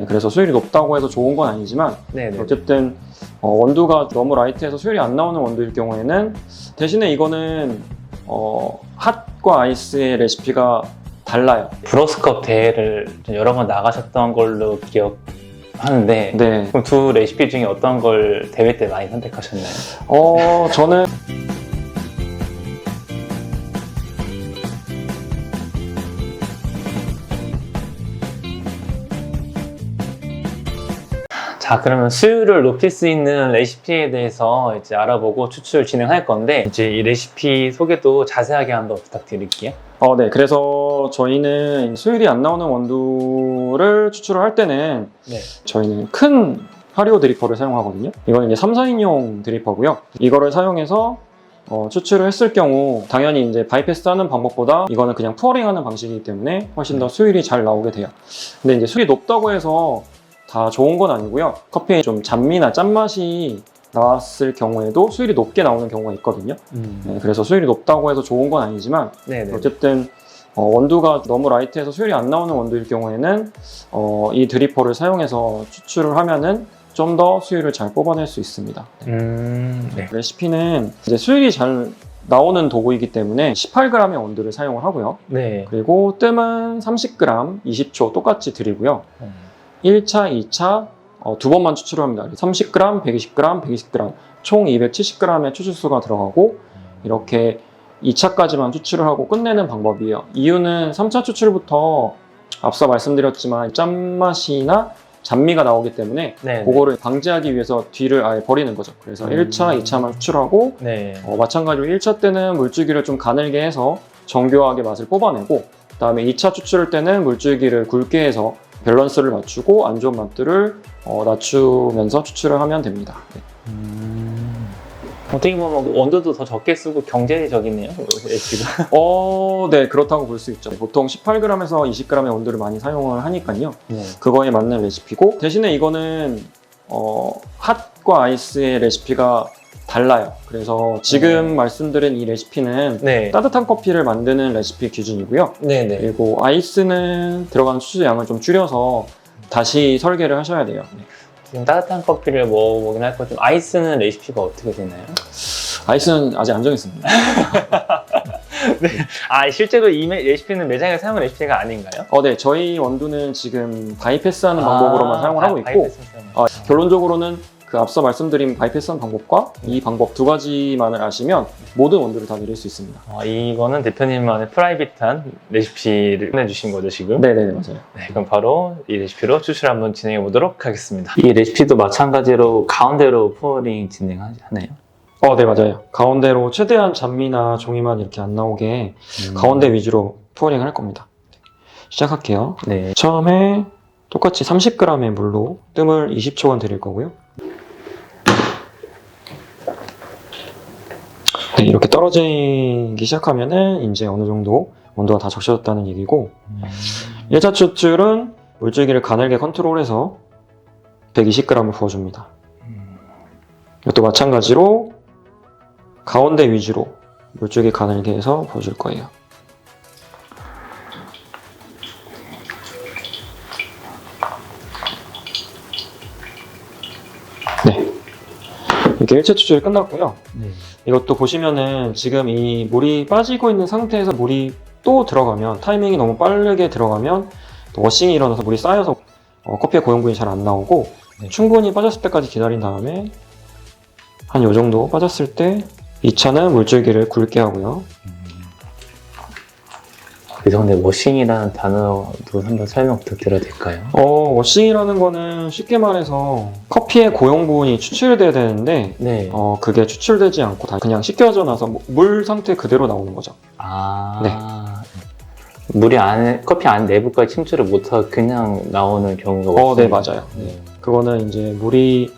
그래서 수율이 높다고 해서 좋은 건 아니지만 네네. 어쨌든 원두가 너무 라이트해서 수율이 안 나오는 원두일 경우에는 대신에 이거는 핫과 아이스의 레시피가 달라요. 브로스컵 대회를 좀 여러 번 나가셨던 걸로 기억하는데 네. 그럼 두 레시피 중에 어떤 걸 대회 때 많이 선택하셨나요? 저는 자, 그러면 수율을 높일 수 있는 레시피에 대해서 이제 알아보고 추출 진행할 건데 이제 이 레시피 소개도 자세하게 한번 부탁드릴게요. 네. 그래서 저희는 수율이 안 나오는 원두를 추출을 할 때는 저희는 큰 화리오 드리퍼를 사용하거든요. 이거는 이제 3, 4인용 드리퍼고요. 이거를 사용해서 추출을 했을 경우 당연히 이제 바이패스 하는 방법보다 이거는 그냥 푸어링 하는 방식이기 때문에 훨씬 더 수율이 잘 나오게 돼요. 근데 이제 수율이 높다고 해서 다 좋은 건 아니고요. 커피에 좀 잔미나 짠맛이 나왔을 경우에도 수율이 높게 나오는 경우가 있거든요. 네, 그래서 수율이 높다고 해서 좋은 건 아니지만 어쨌든 원두가 너무 라이트해서 수율이 안 나오는 원두일 경우에는 이 드리퍼를 사용해서 추출을 하면은 좀 더 수율을 잘 뽑아낼 수 있습니다. 네. 레시피는 이제 수율이 잘 나오는 도구이기 때문에 18g의 원두를 사용을 하고요. 네. 그리고 뜸은 30g, 20초 똑같이 드리고요. 1차, 2차 두 번만 추출을 합니다. 30g, 120g, 120g 총 270g의 추출수가 들어가고 이렇게 2차까지만 추출을 하고 끝내는 방법이에요. 이유는 3차 추출부터 앞서 말씀드렸지만 짠맛이나 잔미가 나오기 때문에 그거를 방지하기 위해서 뒤를 아예 버리는 거죠. 그래서 1차, 2차만 추출하고 마찬가지로 1차 때는 물줄기를 좀 가늘게 해서 정교하게 맛을 뽑아내고 그 다음에 2차 추출할 때는 물줄기를 굵게 해서 밸런스를 맞추고 안 좋은 맛들을 낮추면서 추출을 하면 됩니다. 어떻게 보면 원두도 더 적게 쓰고 경제적이네요, 레시피가. 네, 그렇다고 볼 수 있죠. 보통 18g에서 20g의 원두를 많이 사용을 하니까요. 그거에 맞는 레시피고 대신에 이거는 핫과 아이스의 레시피가 달라요. 그래서 지금 말씀드린 이 레시피는 따뜻한 커피를 만드는 레시피 기준이고요. 그리고 아이스는 들어가는 추출 양을 좀 줄여서 다시 설계를 하셔야 돼요. 지금 따뜻한 커피를 먹어보긴 할 거죠. 아이스는 레시피가 어떻게 되나요? 아이스는 아직 안 정했습니다. 실제로 이 레시피는 매장에 사용한 레시피가 아닌가요? 네. 저희 원두는 지금 바이패스하는 방법으로만 사용을 하고 있고 결론적으로는 그 앞서 말씀드린 바이패스하는 방법과 이 방법 두 가지만을 아시면 모든 원두를 다 내릴 수 있습니다. 이거는 대표님만의 프라이빗한 레시피를 보내주신 거죠, 지금? 네네네, 맞아요. 그럼 바로 이 레시피로 추출 한번 진행해 보도록 하겠습니다. 이 레시피도 마찬가지로 가운데로 푸어링 진행하나요? 네, 맞아요. 가운데로 최대한 잔미나 종이만 이렇게 안 나오게 가운데 위주로 푸어링 할 겁니다. 시작할게요. 처음에 똑같이 30g의 물로 뜸을 20초간 드릴 거고요. 이렇게 떨어지기 시작하면은 이제 어느 정도 온도가 다 적셔졌다는 얘기고 1차 추출은 물줄기를 가늘게 컨트롤해서 120g을 부어줍니다. 이것도 마찬가지로 가운데 위주로 물줄기 가늘게 해서 부어줄 거예요. 이렇게 1차 추출이 끝났고요. 이것도 보시면은 지금 이 물이 빠지고 있는 상태에서 물이 또 들어가면 타이밍이 너무 빠르게 들어가면 또 워싱이 일어나서 물이 쌓여서 커피의 고용분이 잘 안 나오고 충분히 빠졌을 때까지 기다린 다음에 한 요 정도 빠졌을 때 2차는 물줄기를 굵게 하고요. 그래서 근데 워싱이라는 단어도 한번 설명 부탁드려도 될까요? 워싱이라는 거는 쉽게 말해서 커피의 고용분이 추출돼야 되는데 그게 추출되지 않고 다 그냥 씻겨져 나서 물 상태 그대로 나오는 거죠. 물이 커피 안 내부까지 침투를 못하고 그냥 나오는 경우가 없어요. 네, 맞아요. 그거는 이제 물이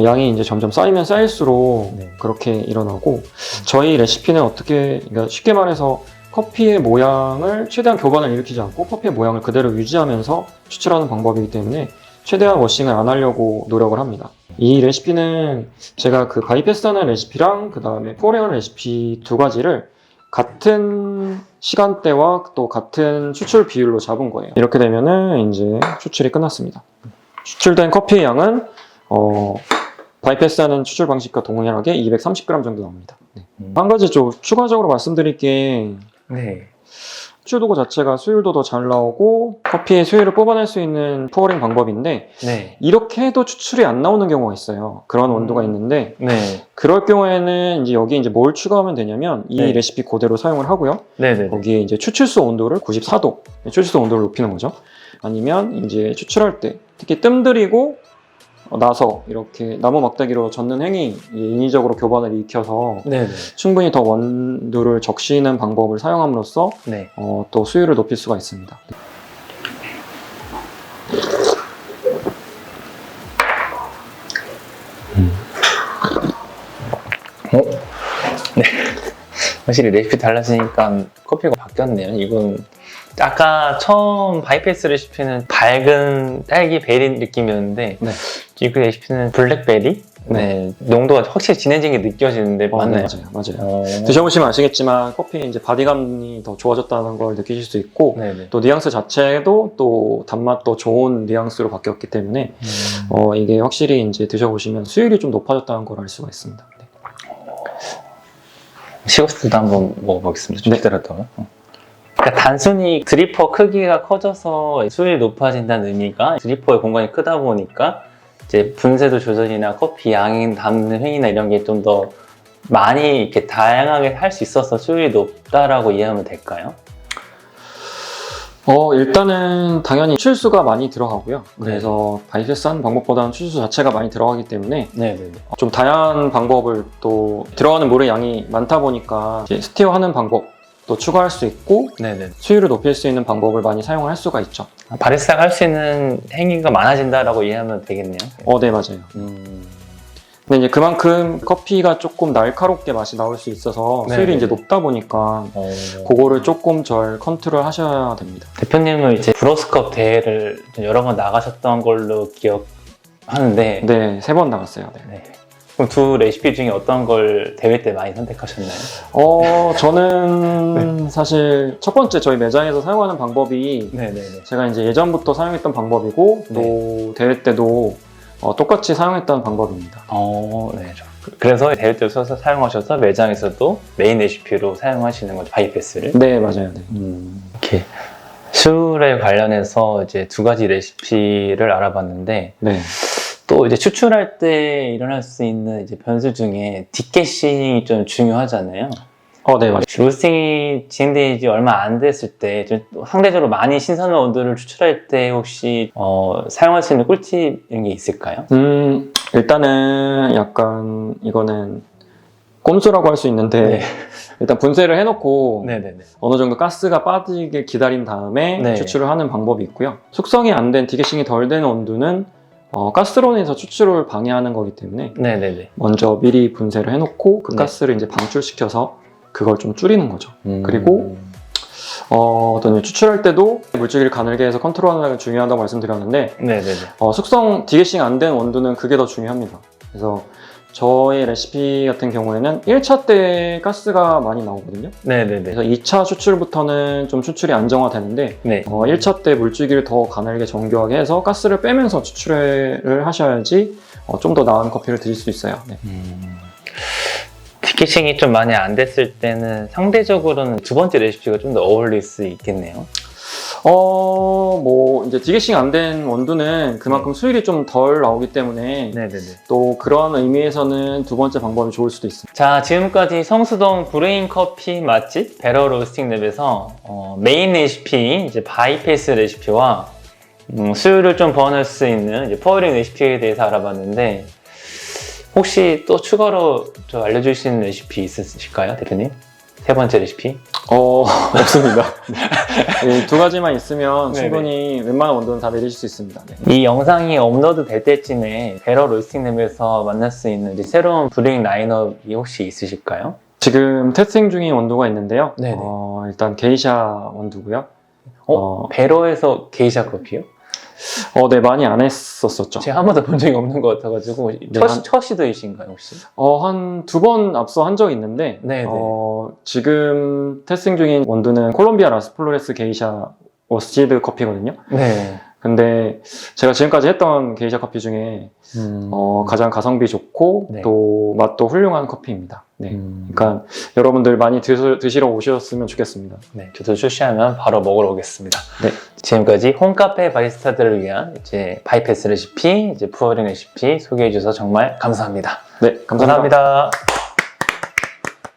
양이 이제 점점 쌓이면 쌓일수록 그렇게 일어나고 저희 레시피는 그러니까 쉽게 말해서 커피의 모양을 최대한 교반을 일으키지 않고 커피의 모양을 그대로 유지하면서 추출하는 방법이기 때문에 최대한 워싱을 안 하려고 노력을 합니다. 이 레시피는 제가 그 바이패스하는 레시피랑 그 다음에 푸어링하는 레시피 두 가지를 같은 시간대와 또 같은 추출 비율로 잡은 거예요. 이렇게 되면은 이제 추출이 끝났습니다. 추출된 커피의 양은 바이패스하는 추출 방식과 동일하게 230g 정도 나옵니다. 네. 한 가지 좀 추가적으로 말씀드릴 게 네. 추출 도구 자체가 수율도 더 잘 나오고 커피의 수율을 뽑아낼 수 있는 포어링 방법인데 네. 이렇게 해도 추출이 안 나오는 경우가 있어요. 그런 원두가 있는데 네. 그럴 경우에는 이제 여기 이제 뭘 추가하면 되냐면 이 네. 레시피 그대로 사용을 하고요. 네네. 거기에 이제 추출수 온도를 94도, 추출수 온도를 높이는 거죠. 아니면 이제 추출할 때 특히 뜸들이고 나서 이렇게 나무 막대기로 젓는 행위 인위적으로 교반을 익혀서 네네. 충분히 더 원두를 적시는 방법을 사용함으로써 네. 또 수율을 높일 수가 있습니다. 네. 확실히 레시피 달라지니까 커피가 바뀌었네요. 이건 아까 처음 바이패스 레시피는 밝은 딸기 베리 느낌이었는데 네. 이 레시피는 블랙베리? 네. 농도가 확실히 진해진 게 느껴지는데 맞나요? 네, 맞아요. 드셔보시면 아시겠지만 커피의 이제 바디감이 더 좋아졌다는 걸 느끼실 수 있고 네네. 또 뉘앙스 자체도 또 단맛도 좋은 뉘앙스로 바뀌었기 때문에 이게 확실히 이제 드셔보시면 수율이 좀 높아졌다는 걸 알 수가 있습니다. 네. 식었을 때도 한번 먹어보겠습니다. 좀 기다렸다가. 그러니까 단순히 드리퍼 크기가 커져서 수율이 높아진다는 의미가 드리퍼의 공간이 크다 보니까 이제 분쇄도 조절이나 커피 양인 담는 횡이나 이런 게 좀 더 많이 이렇게 다양하게 할 수 있어서 수율이 높다라고 이해하면 될까요? 일단은 당연히 추출수가 많이 들어가고요. 그래서 바이패스한 방법보다는 추출수 자체가 많이 들어가기 때문에 네네네. 좀 다양한 방법을 또 들어가는 물의 양이 많다 보니까 이제 스티어하는 방법도 추가할 수 있고 네네. 수율을 높일 수 있는 방법을 많이 사용할 수가 있죠. 바리스타가 할 수 있는 행위가 많아진다라고 이해하면 되겠네요. 네, 맞아요. 근데 이제 그만큼 커피가 조금 날카롭게 맛이 나올 수 있어서 네네. 수율이 이제 높다 보니까 그거를 조금 잘 컨트롤 하셔야 됩니다. 대표님은 이제 브로스컵 대회를 좀 여러 번 나가셨던 걸로 기억하는데 네, 3번 나갔어요. 네. 네. 그럼 두 레시피 중에 어떤 걸 대회 때 많이 선택하셨나요? 저는 사실 첫 번째 저희 매장에서 사용하는 방법이 네네네. 제가 이제 예전부터 사용했던 방법이고 또 대회 때도 똑같이 사용했던 방법입니다. 네. 그래서 대회 때 써서 사용하셔서 매장에서도 메인 레시피로 사용하시는 거죠, 바이패스를? 네, 맞아요. 네. 이렇게 술에 관련해서 이제 두 가지 레시피를 알아봤는데 네. 또 이제 추출할 때 일어날 수 있는 이제 변수 중에 딥게싱이 좀 중요하잖아요. 네, 맞아요. 로스팅이 진행되지 얼마 안 됐을 때 좀 상대적으로 많이 신선한 원두를 추출할 때 혹시 사용할 수 있는 꿀팁 이런 게 있을까요? 일단은 약간 이거는 꼼수라고 할 수 있는데 네. 일단 분쇄를 해놓고 네네네. 어느 정도 가스가 빠지게 기다린 다음에 네. 추출을 하는 방법이 있고요. 숙성이 안 된 디게싱이 덜 된 원두는 가스론에서 추출을 방해하는 거기 때문에 네네네. 먼저 미리 분쇄를 해놓고 그 네. 가스를 이제 방출시켜서 그걸 좀 줄이는 거죠. 그리고 어떤 추출할 때도 물줄기를 가늘게 해서 컨트롤하는 게 중요하다고 말씀드렸는데 네네네. 숙성 디게싱 안 된 원두는 그게 더 중요합니다. 그래서 저의 레시피 같은 경우에는 1차 때 가스가 많이 나오거든요. 네네네. 그래서 2차 추출부터는 좀 추출이 안정화되는데 네. 1차 때 물줄기를 더 가늘게 정교하게 해서 가스를 빼면서 추출을 하셔야지 좀 더 나은 커피를 드실 수 있어요. 네. 딥게싱이 좀 많이 안 됐을 때는 상대적으로는 두 번째 레시피가 좀 더 어울릴 수 있겠네요. 이제 디게싱 안 된 원두는 그만큼 수율이 좀 덜 나오기 때문에 네네네. 또 그런 의미에서는 두 번째 방법이 좋을 수도 있습니다. 자, 지금까지 성수동 브레인 커피 맛집 베러 로스팅 랩에서 메인 레시피 이제 바이패스 레시피와 수율을 좀 보완할 수 있는 이제 포어링 레시피에 대해서 알아봤는데 혹시 또 추가로 좀 알려줄 수 있는 레시피 있으실까요, 대표님? 세 번째 레시피? 없습니다. 네, 두 가지만 있으면 네네. 충분히 웬만한 원두는 다 내리실 수 있습니다. 네. 이 영상이 업로드 될 때쯤에 베러 로스팅 랩에서 만날 수 있는 이제 새로운 브레인 라인업이 혹시 있으실까요? 지금 테스팅 중인 원두가 있는데요. 네네. 일단 게이샤 원두고요. 베러에서 게이샤 커피요? 네, 많이 안 했었었죠. 제가 한 번도 본 적이 없는 것 같아가지고 첫 시도이신가요 혹시? 한 두 번 앞서 한 적이 있는데 네네. 지금 테스팅 중인 원두는 콜롬비아 라스플로레스 게이샤 워시드 커피거든요. 네. 근데 제가 지금까지 했던 게이샤 커피 중에 가장 가성비 좋고 네. 또 맛도 훌륭한 커피입니다. 네. 그러니까 여러분들 많이 드시러 오셨으면 좋겠습니다. 네, 저도 출시하면 바로 먹으러 오겠습니다. 네. 지금까지 홈카페 바리스타들을 위한 이제 바이패스 레시피, 이제 푸어링 레시피 소개해 주셔서 정말 감사합니다. 네, 감사합니다. 감사합니다.